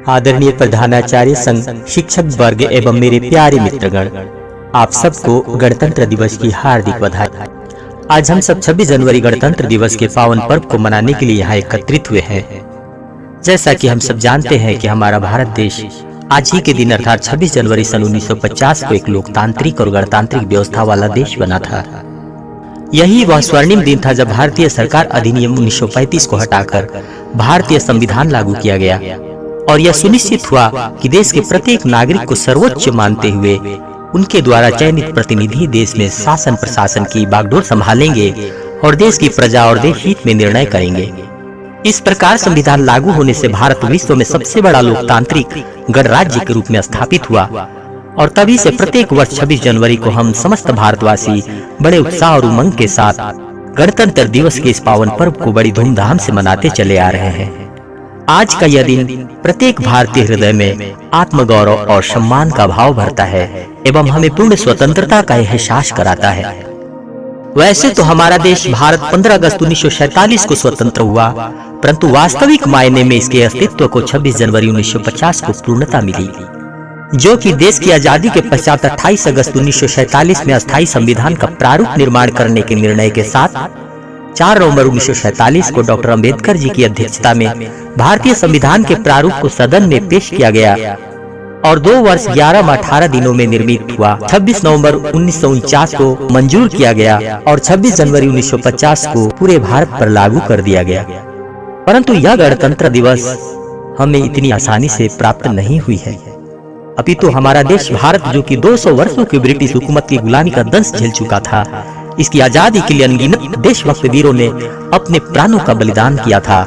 आदरणीय प्रधानाचार्य संघ, शिक्षक वर्ग एवं मेरे प्यारे मित्रगण, आप सबको गणतंत्र दिवस की हार्दिक बधाई। आज हम सब 26 जनवरी गणतंत्र दिवस के पावन पर्व को मनाने के लिए यहाँ एकत्रित हुए हैं। जैसा कि हम सब जानते हैं कि हमारा भारत देश आज ही के दिन अर्थात 26 जनवरी सन 1950 को एक लोकतांत्रिक और गणतांत्रिक व्यवस्था वाला देश बना था। यही वह स्वर्णिम दिन था जब भारतीय सरकार अधिनियम 1935 को हटाकर भारतीय संविधान लागू किया गया और यह सुनिश्चित हुआ कि देश के प्रत्येक नागरिक को सर्वोच्च मानते हुए उनके द्वारा चयनित प्रतिनिधि देश में शासन प्रशासन की बागडोर संभालेंगे और देश की प्रजा और देश हित में निर्णय करेंगे। इस प्रकार संविधान लागू होने से भारत विश्व में सबसे बड़ा लोकतांत्रिक गणराज्य के रूप में स्थापित हुआ और तभी से प्रत्येक वर्ष 26 जनवरी को हम समस्त भारतवासी बड़े उत्साह और उमंग के साथ गणतंत्र दिवस के इस पावन पर्व को बड़ी धूमधाम से मनाते चले आ रहे हैं। आज का यह दिन प्रत्येक भारतीय हृदय में आत्मगौरव और सम्मान का भाव भरता है एवं हमें पूर्ण स्वतंत्रता का एहसास कराता है। वैसे तो हमारा देश भारत 15 अगस्त 1947 को स्वतंत्र हुआ, परंतु वास्तविक मायने में इसके अस्तित्व को 26 जनवरी 1950 को पूर्णता मिली, जो कि देश की आजादी के पश्चात 28 अगस्त 1947 में अस्थायी संविधान का प्रारूप निर्माण करने के निर्णय के साथ 4 नवंबर 1947 को डॉक्टर अंबेडकर जी की अध्यक्षता में भारतीय संविधान के प्रारूप को सदन में पेश किया गया और 2 वर्ष 11 माह 18 दिनों में निर्मित हुआ। 26 नवंबर 1949 को मंजूर किया गया और 26 जनवरी 1950 को पूरे भारत पर लागू कर दिया गया। परंतु यह गणतंत्र दिवस हमें इतनी आसानी से प्राप्त नहीं हुई है। अभी तो हमारा देश भारत, जो कि 200 वर्षों की ब्रिटिश हुकूमत की गुलामी का दंश झेल चुका था, इसकी आजादी के लिए अनगिनत देशभक्त वीरों ने अपने प्राणों का बलिदान किया था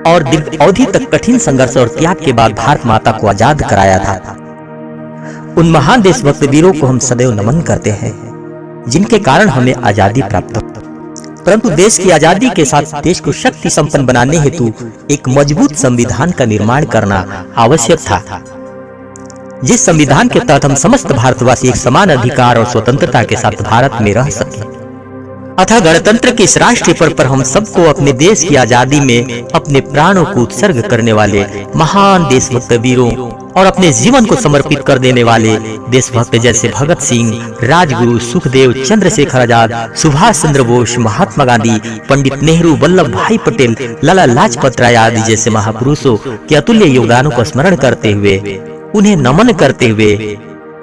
और दीर्घ अवधि तक कठिन संघर्ष और त्याग के बाद भारत माता को आजाद कराया था। उन महान देशभक्त वीरों को हम सदैव नमन करते हैं, जिनके कारण हमें आजादी प्राप्त हो। परंतु देश की आजादी के साथ देश को शक्ति संपन्न बनाने हेतु एक मजबूत संविधान का निर्माण करना आवश्यक था, जिस संविधान के तहत हम समस्त भारतवासी एक समान अधिकार और स्वतंत्रता के साथ भारत में रह सके। अतः गणतंत्र के इस राष्ट्रीय पर्व पर हम सबको अपने देश की आजादी में अपने प्राणों को उत्सर्ग करने वाले महान देशभक्त वीरों और अपने जीवन को समर्पित कर देने वाले देशभक्त जैसे भगत सिंह, राजगुरु, सुखदेव, चंद्रशेखर आजाद, सुभाष चंद्र बोस, महात्मा गांधी, पंडित नेहरू, वल्लभ भाई पटेल, लाला लाजपत राय आदि जैसे महापुरुषों के अतुल्य योगदानों को स्मरण करते हुए, उन्हें नमन करते हुए,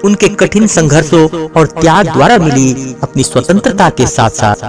उनके कठिन संघर्षों और त्याग द्वारा मिली अपनी स्वतंत्रता के साथ साथ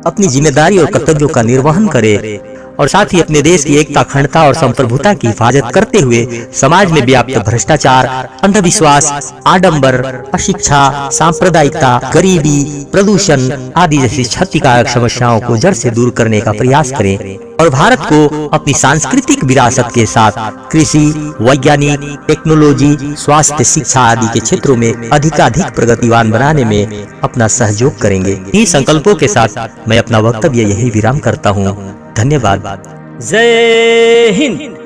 अपनी जिम्मेदारी और कर्तव्यों का निर्वहन करें और साथ ही अपने देश की एकता, अखंडता और संप्रभुता की हिफाजत करते हुए समाज में व्याप्त भ्रष्टाचार, अंधविश्वास, आडंबर, अशिक्षा, सांप्रदायिकता, गरीबी, प्रदूषण आदि जैसी क्षतिकारक समस्याओं को जड़ से दूर करने का प्रयास करें और भारत को अपनी सांस्कृतिक विरासत के साथ कृषि, वैज्ञानिक, टेक्नोलॉजी, स्वास्थ्य, शिक्षा आदि के क्षेत्रों में अधिकाधिक प्रगतिवान बनाने में अपना सहयोग करेंगे। इन संकल्पों के साथ मैं अपना वक्तव्य यही विराम करता हूँ। धन्यवाद। जय हिंद।